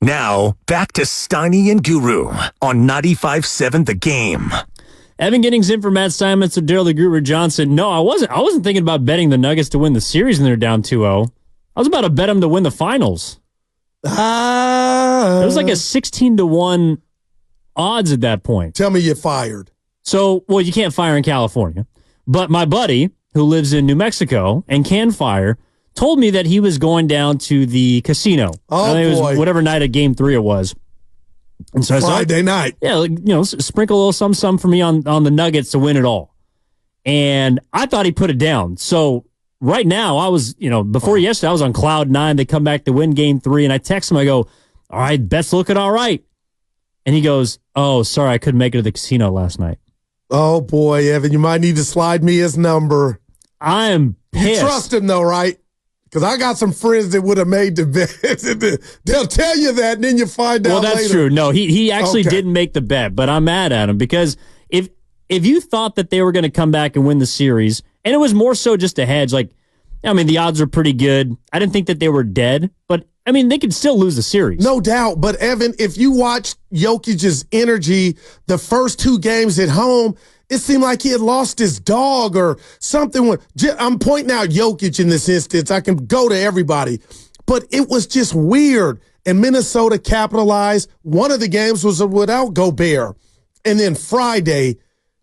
Now, back to Steiny and Guru on 95.7 The Game. Evan Giddings in for Matt Simons or Daryl the Guru Johnson. No, I wasn't thinking about betting the Nuggets to win the series when they're down 2-0. I was about to bet them to win the finals. It was like a 16-1 odds at that point. Tell me you're fired. So, well, you can't fire in California. But my buddy, who lives in New Mexico and can fire, told me that he was going down to the casino. Oh, I think boy. It was whatever night of Game 3 it was. And so Friday night. Yeah, sprinkle a little some for me on the Nuggets to win it all. And I thought he put it down. So right now, I was, before yesterday, I was on cloud 9. They come back to win Game 3, and I text him. I go, all right, bet's looking all right. And he goes, oh, sorry, I couldn't make it to the casino last night. Oh, boy, Evan, you might need to slide me his number. I'm pissed. You trust him, though, right? Because I got some friends that would have made the bet. They'll tell you that, and then you find out later. Well, that's true. No, he actually didn't make the bet, but I'm mad at him because if you thought that they were going to come back and win the series, and it was more so just a hedge, the odds are pretty good. I didn't think that they were dead, but, they could still lose the series. No doubt. But, Evan, if you watch Jokic's energy the first 2 games at home, it seemed like he had lost his dog or something. I'm pointing out Jokic in this instance. I can go to everybody. But it was just weird. And Minnesota capitalized. One of the games was without Gobert. And then Friday,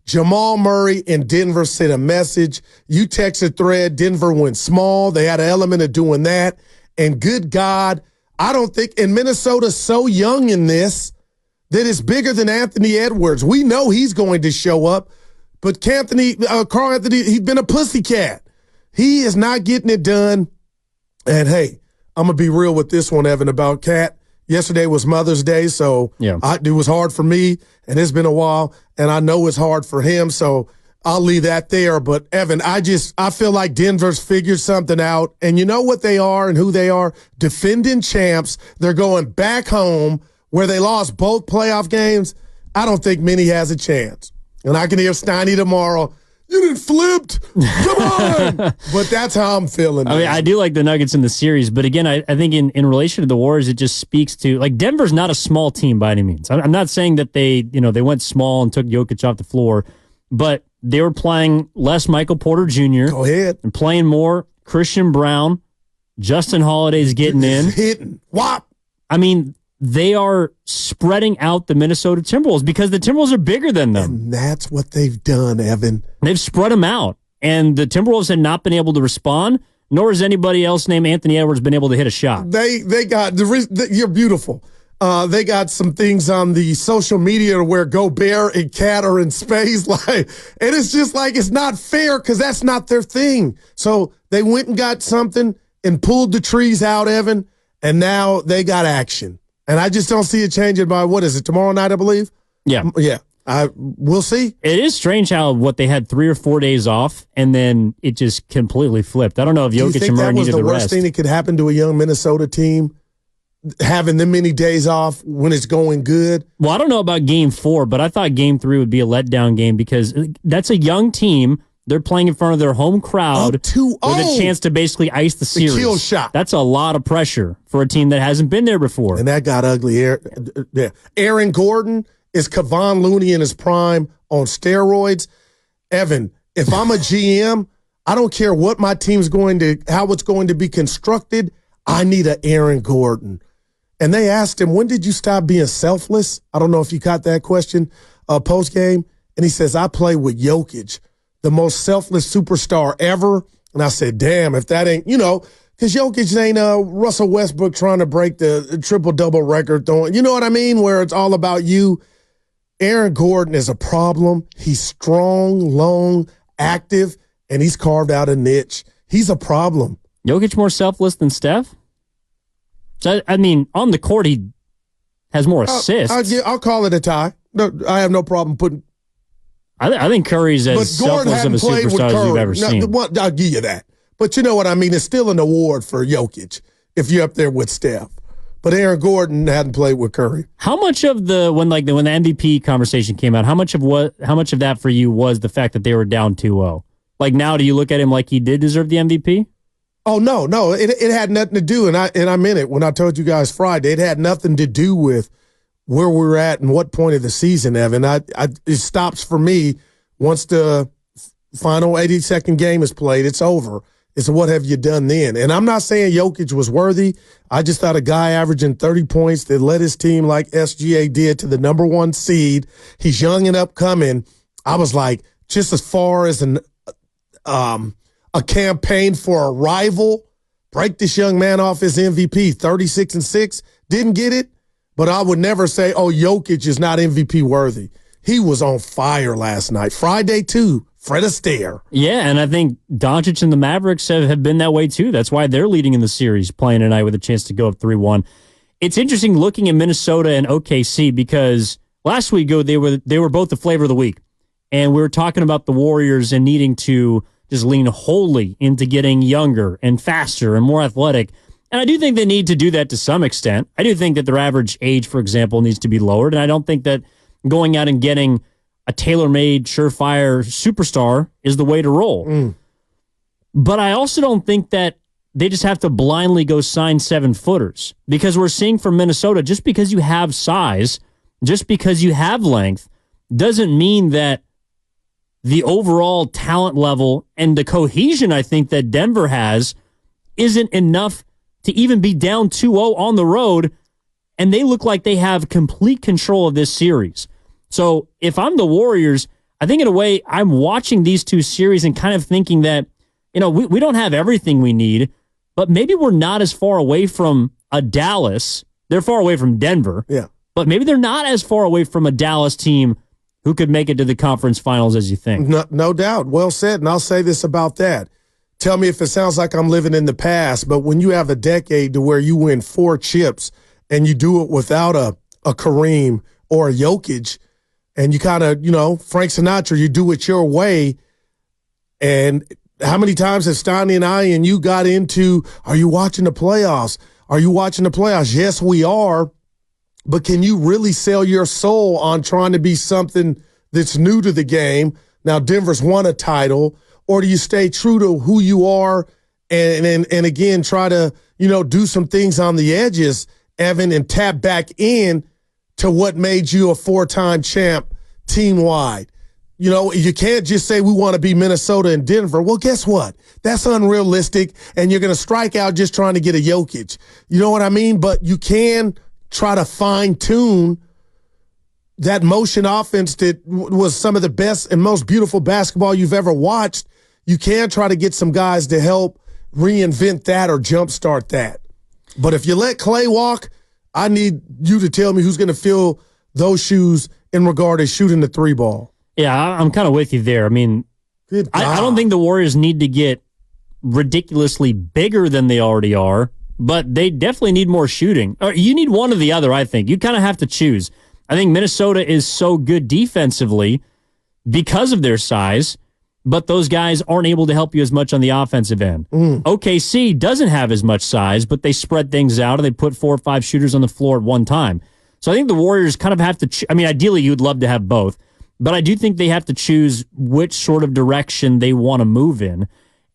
Jamal Murray in Denver sent a message. You text a thread. Denver went small. They had an element of doing that. And good God, I don't think, and Minnesota's so young in this that it's bigger than Anthony Edwards. We know he's going to show up, but Carl Anthony, he's been a pussycat. He is not getting it done. And hey, I'm going to be real with this one, Evan, about Cat. Yesterday was Mother's Day, so it was hard for me, and it's been a while, and I know it's hard for him, so I'll leave that there. But, Evan, I feel like Denver's figured something out, and you know what they are and who they are? Defending champs. They're going back home where they lost both playoff games. I don't think Minnie has a chance. And I can hear Steiny tomorrow, you done flipped. Come on. But that's how I'm feeling. I do like the Nuggets in the series, but again, I think in relation to the Warriors, it just speaks to, Denver's not a small team by any means. I'm not saying that they went small and took Jokic off the floor, but they were playing less Michael Porter Jr. Go ahead. And playing more Christian Brown. Justin Holiday's getting in. Hitting. Whop. They are spreading out the Minnesota Timberwolves because the Timberwolves are bigger than them. And that's what they've done, Evan. They've spread them out. And the Timberwolves had not been able to respond, nor has anybody else named Anthony Edwards been able to hit a shot. They got, you're beautiful. They got some things on the social media where Gobert and Cat are in space. And it's just it's not fair because that's not their thing. So they went and got something and pulled the trees out, Evan, and now they got action. And I just don't see it changing by, what is it, tomorrow night, I believe? Yeah. Yeah. We'll see. It is strange how they had 3 or 4 days off, and then it just completely flipped. I don't know if Jokic and Murray needed the rest. Do you think that was the worst thing that could happen to a young Minnesota team, having them many days off when it's going good? Well, I don't know about Game 4, but I thought Game 3 would be a letdown game because that's a young team. They're playing in front of their home crowd with a chance to basically ice the series. The kill shot. That's a lot of pressure for a team that hasn't been there before. And that got ugly. Aaron Gordon is Kevon Looney in his prime on steroids. Evan, if I'm a GM, I don't care what my team's how it's going to be constructed. I need an Aaron Gordon. And they asked him, when did you stop being selfless? I don't know if you caught that question post-game. And he says, I play with Jokic, the most selfless superstar ever. And I said, damn, if that ain't, because Jokic ain't Russell Westbrook trying to break the triple-double record. You know what I mean? Where it's all about you. Aaron Gordon is a problem. He's strong, long, active, and he's carved out a niche. He's a problem. Jokic more selfless than Steph? So, on the court, he has more assists. I'll call it a tie. No, I have no problem putting. I think Curry's as selfless of a superstar as you've ever seen. I'll give you that. But you know what I mean? It's still an award for Jokic if you're up there with Steph. But Aaron Gordon hadn't played with Curry. How much of when the MVP conversation came out, how much of that for you was the fact that they were down 2-0? Now do you look at him like he did deserve the MVP? Oh, no. It had nothing to do, and I meant it when I told you guys Friday. It had nothing to do with where we're at and what point of the season, Evan. It stops for me once the final 82nd game is played. It's over. It's what have you done then? And I'm not saying Jokic was worthy. I just thought a guy averaging 30 points that led his team like SGA did to the number 1 seed. He's young and upcoming. I was like, just as far as a campaign for a rival, break this young man off his MVP, 36-6, didn't get it. But I would never say, oh, Jokic is not MVP worthy. He was on fire last night. Friday, too. Fred Astaire. Yeah, and I think Doncic and the Mavericks have been that way, too. That's why they're leading in the series, playing tonight with a chance to go up 3-1. It's interesting looking at Minnesota and OKC because last week they were both the flavor of the week. And we were talking about the Warriors and needing to just lean wholly into getting younger and faster and more athletic. And I do think they need to do that to some extent. I do think that their average age, for example, needs to be lowered. And I don't think that going out and getting a tailor-made, surefire superstar is the way to roll. But I also don't think that they just have to blindly go sign 7-footers because we're seeing from Minnesota, just because you have size, just because you have length, doesn't mean that the overall talent level and the cohesion I think that Denver has isn't enough to even be down 2-0 on the road, and they look like they have complete control of this series. So if I'm the Warriors, I think in a way I'm watching these two series and kind of thinking that, we don't have everything we need, but maybe we're not as far away from a Dallas. They're far away from Denver. Yeah. But maybe they're not as far away from a Dallas team who could make it to the conference finals as you think. No doubt. Well said. And I'll say this about that. Tell me if it sounds like I'm living in the past, but when you have a decade to where you win 4 chips and you do it without a Kareem or a Jokic, and you kind of, Frank Sinatra, you do it your way. And how many times have Steiny and I and you got into, are you watching the playoffs? Are you watching the playoffs? Yes, we are. But can you really sell your soul on trying to be something that's new to the game? Now, Denver's won a title. Or do you stay true to who you are and again, try to, do some things on the edges, Evan, and tap back in to what made you a 4-time champ team-wide? You can't just say we want to be Minnesota and Denver. Well, guess what? That's unrealistic, and you're going to strike out just trying to get a Jokic. You know what I mean? But you can try to fine-tune that motion offense that was some of the best and most beautiful basketball you've ever watched. You can try to get some guys to help reinvent that or jumpstart that. But if you let Klay walk, I need you to tell me who's going to fill those shoes in regard to shooting the 3 ball. Yeah, I'm kind of with you there. I mean, I don't think the Warriors need to get ridiculously bigger than they already are, but they definitely need more shooting. Or you need one or the other, I think. You kind of have to choose. I think Minnesota is so good defensively because of their size, but those guys aren't able to help you as much on the offensive end. OKC doesn't have as much size, but they spread things out and they put 4 or 5 shooters on the floor at one time. So I think the Warriors kind of have to, ideally you'd love to have both, but I do think they have to choose which sort of direction they want to move in.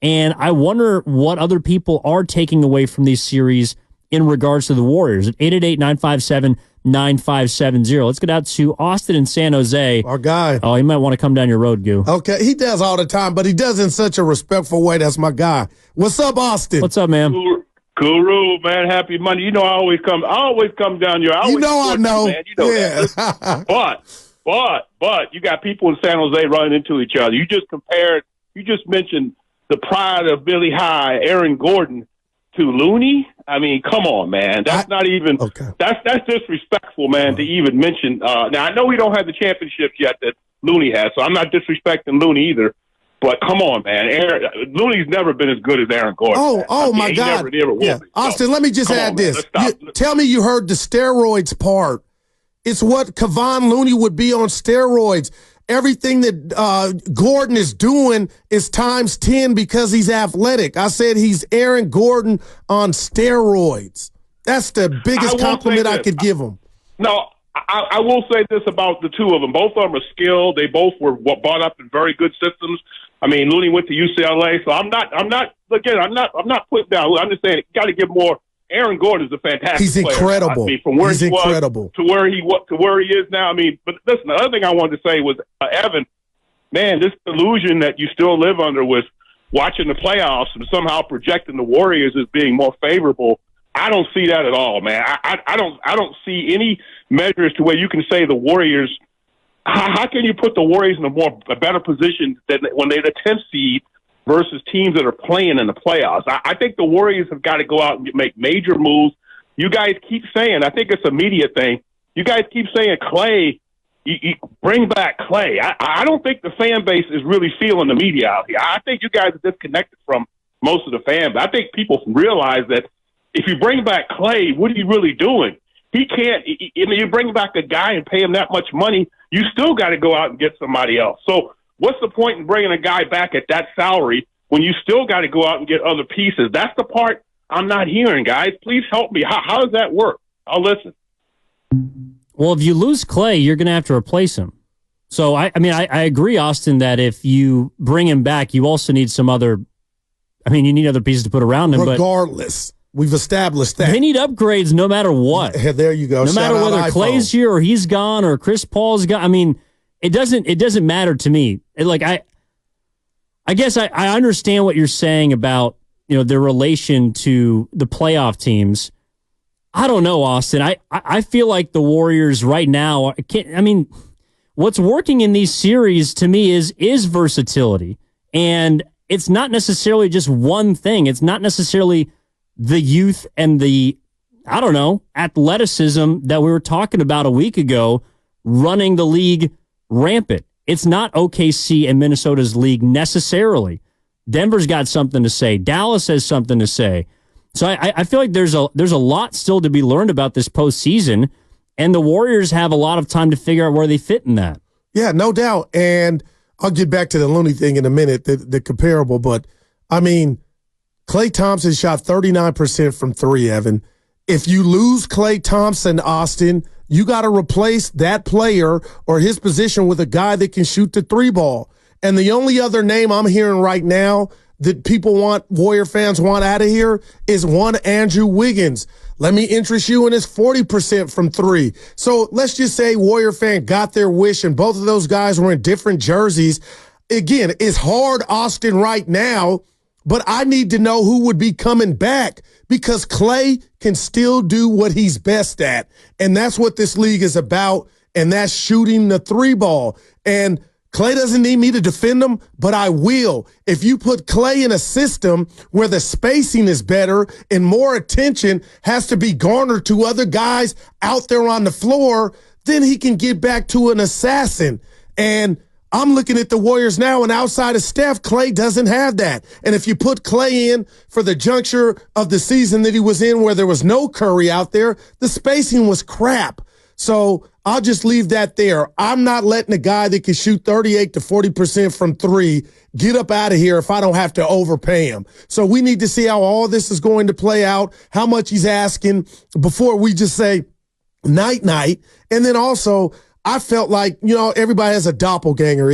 And I wonder what other people are taking away from these series in regards to the Warriors. At 888-957-9570. Let's get out to Austin and San Jose. Our guy. Oh, he might want to come down your road, Goo. Okay, he does all the time, but he does in such a respectful way. That's my guy. What's up, Austin? What's up, man? Cool, man. Happy Monday. I always come down here. I know. Man. That. But you got people in San Jose running into each other. You just mentioned the pride of Billy High, Aaron Gordon, to Looney. I mean, come on, man. That's not even okay. That's disrespectful, man, to even mention. Now, I know we don't have the championships yet that Looney has, so I'm not disrespecting Looney either. But come on, man. Looney's never been as good as Aaron Gordon. My God. Never will be. Austin, let me just add this. Tell me you heard the steroids part. It's what Kevon Looney would be on steroids. Everything that Gordon is doing is times 10 because he's athletic. I said he's Aaron Gordon on steroids. That's the biggest compliment I could give him. No, I will say this about the two of them. Both of them are skilled. They both were brought up in very good systems. I mean, Looney went to UCLA, so I'm not putting down. I'm just saying, you got to give more. Aaron Gordon is a fantastic He's player. incredible. I mean, from where He's he incredible. was to where he is now. I mean, but listen, the other thing I wanted to say was, Evan, man, this delusion that you still live under with watching the playoffs and somehow projecting the Warriors as being more favorable. I don't see that at all, man. I don't see any measures to where you can say the Warriors. How can you put the Warriors in a better position than when they're the 10th seed versus teams that are playing in the playoffs? I think the Warriors have got to go out and make major moves. You guys keep saying, I think it's a media thing. You guys keep saying Klay, you bring back Klay. I don't think the fan base is really feeling the media out here. I think you guys are disconnected from most of the fans. I think people realize that if you bring back Klay, what are you really doing? He can't. You bring back a guy and pay him that much money, you still got to go out and get somebody else. So what's the point in bringing a guy back at that salary when you still got to go out and get other pieces? That's the part I'm not hearing, guys. Please help me. How does that work? I'll listen. Well, if you lose Klay, you're going to have to replace him. So, I agree, Austin, that if you bring him back, you also need some other – you need other pieces to put around him. Regardless. We've established that. They need upgrades no matter what. There you go. No matter whether Klay's here or he's gone or Chris Paul's gone. It doesn't matter to me. I guess I understand what you're saying about, their relation to the playoff teams. I don't know, Austin. I feel like the Warriors right now what's working in these series to me is versatility. And it's not necessarily just one thing. It's not necessarily the youth and the, athleticism that we were talking about a week ago running the league rampant. It's not OKC and Minnesota's league necessarily. Denver's got something to say. Dallas has something to say. So I feel like there's a lot still to be learned about this postseason, and the Warriors have a lot of time to figure out where they fit in that. Yeah, no doubt. And I'll get back to the Looney thing in a minute, the comparable. But, Klay Thompson shot 39% from three, Evan. If you lose Klay Thompson, Austin, you got to replace that player or his position with a guy that can shoot the three ball. And the only other name I'm hearing right now that Warrior fans want out of here is one Andrew Wiggins. Let me interest you in his 40% from three. So let's just say Warrior fan got their wish and both of those guys were in different jerseys. Again, it's hard, Austin, right now, but I need to know who would be coming back because Klay can still do what he's best at. And that's what this league is about, and that's shooting the three ball. And Klay doesn't need me to defend him, but I will. If you put Klay in a system where the spacing is better and more attention has to be garnered to other guys out there on the floor, then he can get back to an assassin. And I'm looking at the Warriors now, and outside of Steph, Klay doesn't have that. And if you put Klay in for the juncture of the season that he was in where there was no Curry out there, the spacing was crap. So I'll just leave that there. I'm not letting a guy that can shoot 38 to 40% from three get up out of here if I don't have to overpay him. So we need to see how all this is going to play out, how much he's asking before we just say night-night. And then also, I felt like, everybody has a doppelganger,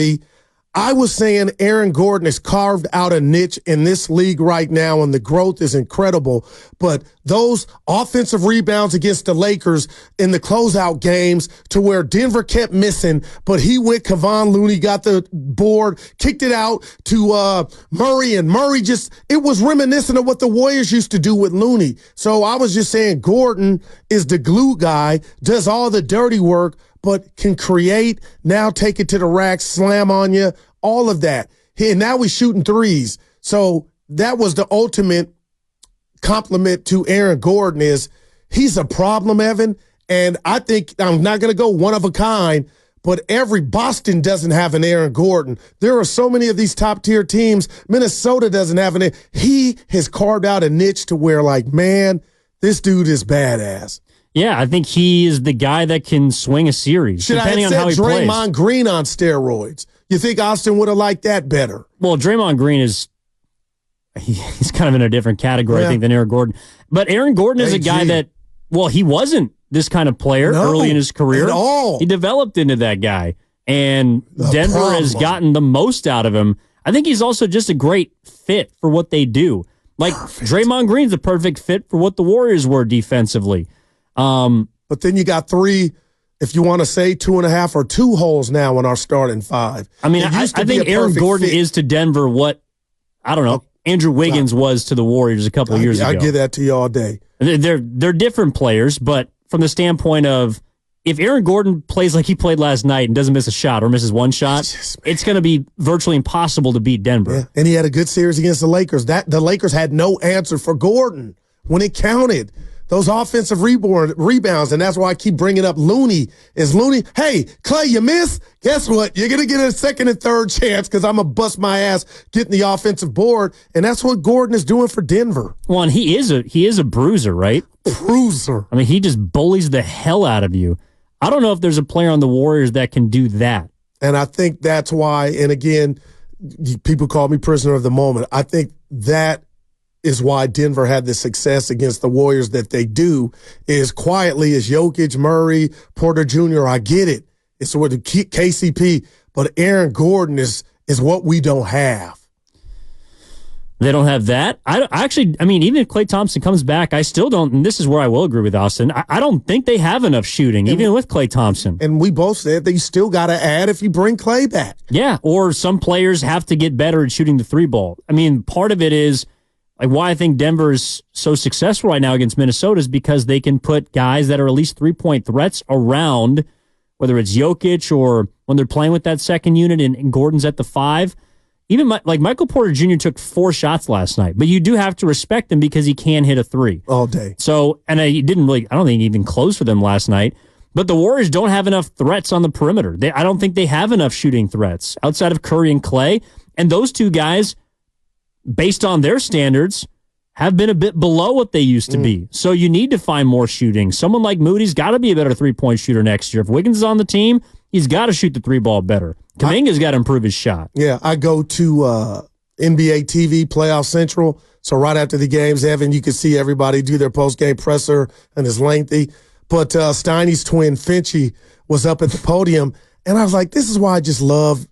I was saying Aaron Gordon has carved out a niche in this league right now, and the growth is incredible. But those offensive rebounds against the Lakers in the closeout games to where Denver kept missing, but he went, Kevon Looney got the board, kicked it out to Murray, and Murray it was reminiscent of what the Warriors used to do with Looney. So I was just saying Gordon is the glue guy, does all the dirty work, but can create, now take it to the rack, slam on you, all of that. And now we're shooting threes. So that was the ultimate compliment to Aaron Gordon is he's a problem, Evan. And I think I'm not going to go one of a kind, but Boston doesn't have an Aaron Gordon. There are so many of these top tier teams. Minnesota doesn't have an. He has carved out a niche to where man, this dude is badass. Yeah, I think he is the guy that can swing a series, depending on how he plays. Draymond Green on steroids. You think Austin would have liked that better? Well, Draymond Green he's kind of in a different category, I think, than Aaron Gordon. But Aaron Gordon is a guy that, he wasn't this kind of player early in his career. At all. He developed into that guy, and Denver has gotten the most out of him. I think he's also just a great fit for what they do. Like Draymond Green's a perfect fit for what the Warriors were defensively. But then you got 3, if you want to say 2.5 or 2 holes now in our starting 5. I mean, I think Aaron Gordon is to Denver what, I don't know, Andrew Wiggins was to the Warriors a couple of years ago. I give that to you all day. They're different players, but from the standpoint of if Aaron Gordon plays like he played last night and doesn't miss a shot or misses one shot, it's going to be virtually impossible to beat Denver. Yeah. And he had a good series against the Lakers. The Lakers had no answer for Gordon when it counted. Those offensive rebounds, and that's why I keep bringing up Looney. Is Looney, hey, Klay, you miss? Guess what? You're going to get a second and third chance because I'm going to bust my ass getting the offensive board, and that's what Gordon is doing for Denver. Well, and he is a bruiser, right? Bruiser. I mean, he just bullies the hell out of you. I don't know if there's a player on the Warriors that can do that. And I think that's why, and again, people call me prisoner of the moment. I think that is why Denver had the success against the Warriors that they do, is quietly as Jokic, Murray, Porter Jr., I get it. It's what the KCP, but Aaron Gordon is what we don't have. They don't have that? I mean, even if Klay Thompson comes back, I still don't, and this is where I will agree with Austin, I don't think they have enough shooting, even with Klay Thompson. And we both said that you still got to add if you bring Klay back. Yeah, or some players have to get better at shooting the 3-ball. I mean, part of it is, like, why I think Denver is so successful right now against Minnesota is because they can put guys that are at least 3-point threats around, whether it's Jokic or when they're playing with that second unit and Gordon's at the 5. Even like Michael Porter Jr. took 4 shots last night, but you do have to respect him because he can hit a 3 all day. So, and I don't think he even closed for them last night. But the Warriors don't have enough threats on the perimeter. I don't think they have enough shooting threats outside of Curry and Klay. And those two guys, based on their standards, have been a bit below what they used to be. So you need to find more shooting. Someone like Moody's got to be a better 3-point shooter next year. If Wiggins is on the team, he's got to shoot the 3-ball better. Kuminga's got to improve his shot. Yeah, I go to NBA TV, Playoff Central. So right after the games, Evan, you can see everybody do their post-game presser, and it's lengthy. But Steiny's twin, Finchie, was up at the podium, and I was like, this is why I just love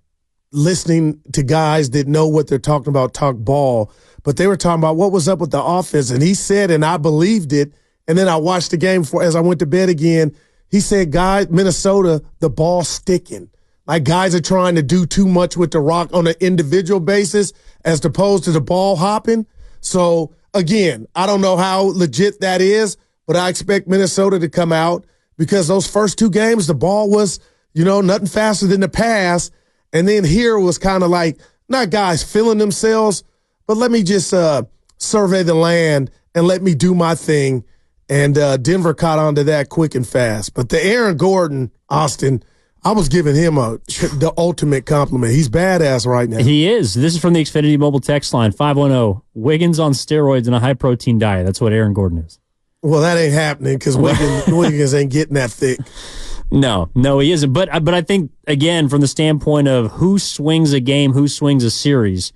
listening to guys that know what they're talking about, talk ball. But they were talking about what was up with the offense, and he said, and I believed it, and then I watched the game as I went to bed again. He said, guys, Minnesota, the ball sticking. Like, guys are trying to do too much with the rock on an individual basis as opposed to the ball hopping. So, again, I don't know how legit that is, but I expect Minnesota to come out because those first 2 games, the ball was, nothing faster than the pass. And then here was kind of like, not guys feeling themselves, but let me just survey the land and let me do my thing. And Denver caught on to that quick and fast. But the Aaron Gordon, Austin, I was giving him the ultimate compliment. He's badass right now. He is. This is from the Xfinity Mobile text line, 510. Wiggins on steroids and a high-protein diet. That's what Aaron Gordon is. Well, that ain't happening because Wiggins ain't getting that thick. No, he isn't. But I think, again, from the standpoint of who swings a game, who swings a series,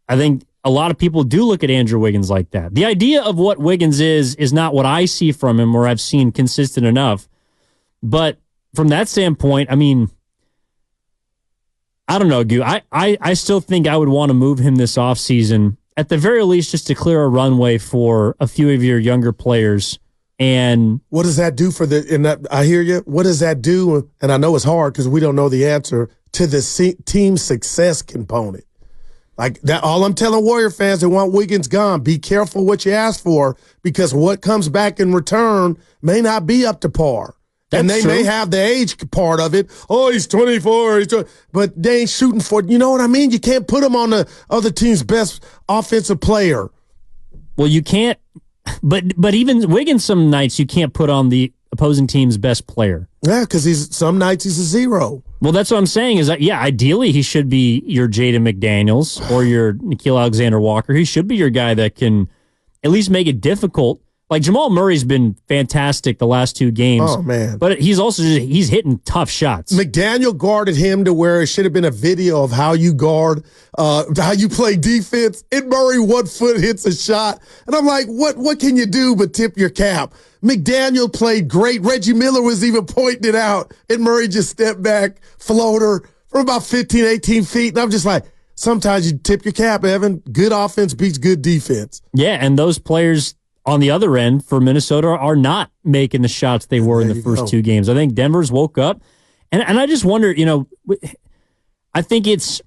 I think a lot of people do look at Andrew Wiggins like that. The idea of what Wiggins is not what I see from him or I've seen consistent enough. But from that standpoint, I mean, I don't know, Gu. I still think I would want to move him this offseason, at the very least, just to clear a runway for a few of your younger players. And what does that do for I hear you. What does that do? And I know it's hard because we don't know the answer to the team success component. Like that, all I'm telling Warrior fans that want Wiggins gone, be careful what you ask for because what comes back in return may not be up to par. And they may have the age part of it. Oh, he's 24. But they ain't shooting for it. You know what I mean? You can't put him on the other team's best offensive player. Well, you can't. But even Wiggins, some nights you can't put on the opposing team's best player. Yeah, because some nights he's a 0. Well, that's what I'm saying is that, yeah, ideally he should be your Jaden McDaniels or your Nickeil Alexander-Walker. He should be your guy that can at least make it difficult. Like, Jamal Murray's been fantastic the last 2 games. Oh, man. But he's also he's hitting tough shots. McDaniel guarded him to where it should have been a video of how you guard, how you play defense. And Murray 1 foot hits a shot. And I'm like, what can you do but tip your cap? McDaniel played great. Reggie Miller was even pointing it out. And Murray just stepped back, floater from about 15, 18 feet. And I'm just like, sometimes you tip your cap, Evan. Good offense beats good defense. Yeah, and those players on the other end for Minnesota are not making the shots they were in the first two games. I think Denver's woke up. And I just wonder, I think it's,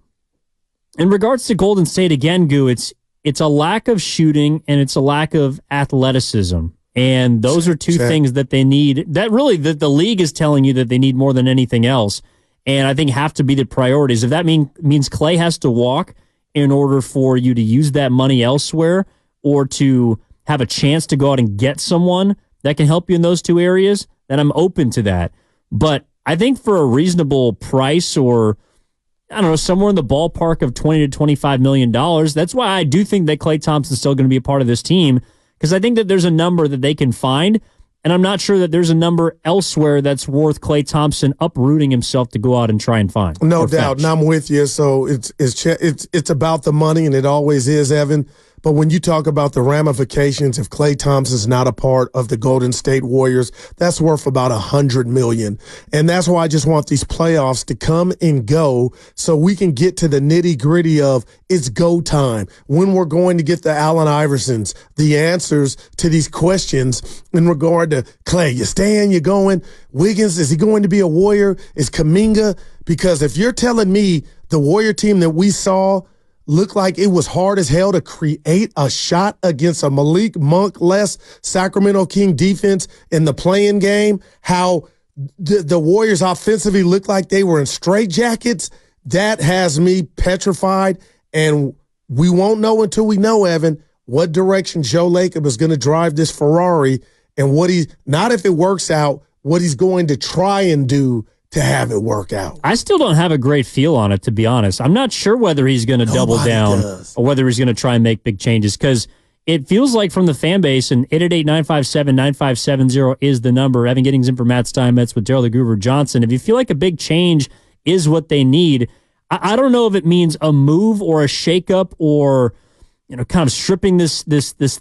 in regards to Golden State, again, Goo, it's a lack of shooting and it's a lack of athleticism. And those are two things that they need, that really the league is telling you that they need more than anything else. And I think have to be the priorities. If that means Klay has to walk in order for you to use that money elsewhere or to have a chance to go out and get someone that can help you in those two areas, then I'm open to that. But I think for a reasonable price or, I don't know, somewhere in the ballpark of $20 to $25 million, that's why I do think that Klay Thompson's still going to be a part of this team, because I think that there's a number that they can find, and I'm not sure that there's a number elsewhere that's worth Klay Thompson uprooting himself to go out and try and find. No doubt, and I'm with you. So it's about the money, and it always is, Evan. But when you talk about the ramifications, if Klay Thompson's not a part of the Golden State Warriors, that's worth about $100 million. And that's why I just want these playoffs to come and go so we can get to the nitty gritty of it's go time, when we're going to get the Allen Iversons, the answers to these questions in regard to Klay. You staying, you going? Wiggins, is he going to be a Warrior? Is Kuminga? Because if you're telling me the Warrior team that we saw looked like it was hard as hell to create a shot against a Malik Monk-less Sacramento King defense in the play-in game, how the Warriors offensively looked like they were in straitjackets, that has me petrified. And we won't know until we know, Evan, what direction Joe Lacob is going to drive this Ferrari and what not if it works out, what he's going to try and do to have it work out. I still don't have a great feel on it, to be honest. I'm not sure whether he's going to double down or whether he's going to try and make big changes, because it feels like from the fan base, and 888-957-9570 is the number. Evan Giddings in for Matt Steinmetz with Daryl the Groover Johnson. If you feel like a big change is what they need, I don't know if it means a move or a shakeup or kind of stripping this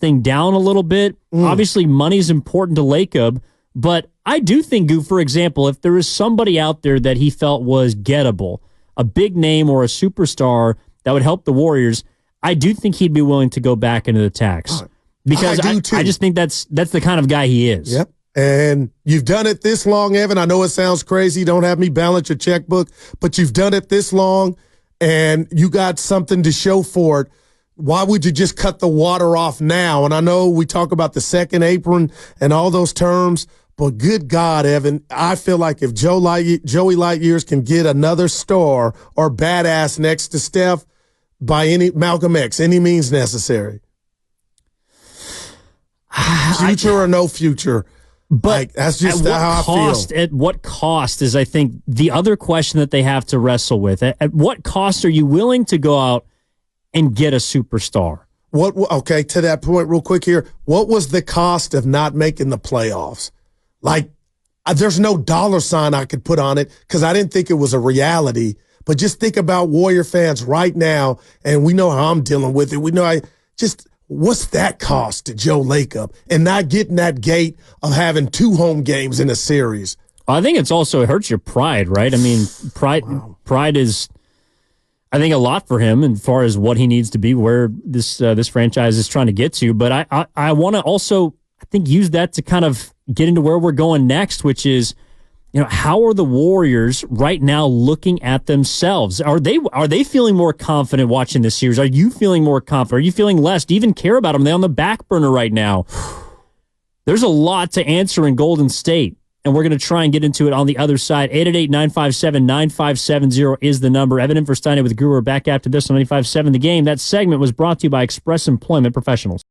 thing down a little bit. Obviously, money's important to Lacob, but I do think, for example, if there is somebody out there that he felt was gettable, a big name or a superstar that would help the Warriors, I do think he'd be willing to go back into the tax. Because I just think that's the kind of guy he is. Yep. And you've done it this long, Evan. I know it sounds crazy. Don't have me balance your checkbook, but you've done it this long and you got something to show for it. Why would you just cut the water off now? And I know we talk about the second apron and all those terms, but good God, Evan, I feel like if Joey Lightyears can get another star or badass next to Steph by Malcolm X, any means necessary. Future or no future. But that's just how I feel. At what cost is, I think, the other question that they have to wrestle with. At what cost are you willing to go out and get a superstar? Okay, to that point real quick here, what was the cost of not making the playoffs? Like, there's no dollar sign I could put on it because I didn't think it was a reality. But just think about Warrior fans right now, and we know how I'm dealing with it. We know what's that cost to Joe Lacob and not getting that gate of having 2 home games in a series? I think it hurts your pride, right? I mean, pride is, I think, a lot for him as far as what he needs to be, where this franchise is trying to get to. But I want to also, I think, use that to kind of get into where we're going next, which is, how are the Warriors right now looking at themselves? Are they feeling more confident watching this series? Are you feeling more confident? Are you feeling less? Do you even care about them? Are they on the back burner right now? There's a lot to answer in Golden State, and we're going to try and get into it on the other side. 888-957-9570 is the number. Evan and Versteiner with Guru are back after this on 95.7 The Game. That segment was brought to you by Express Employment Professionals.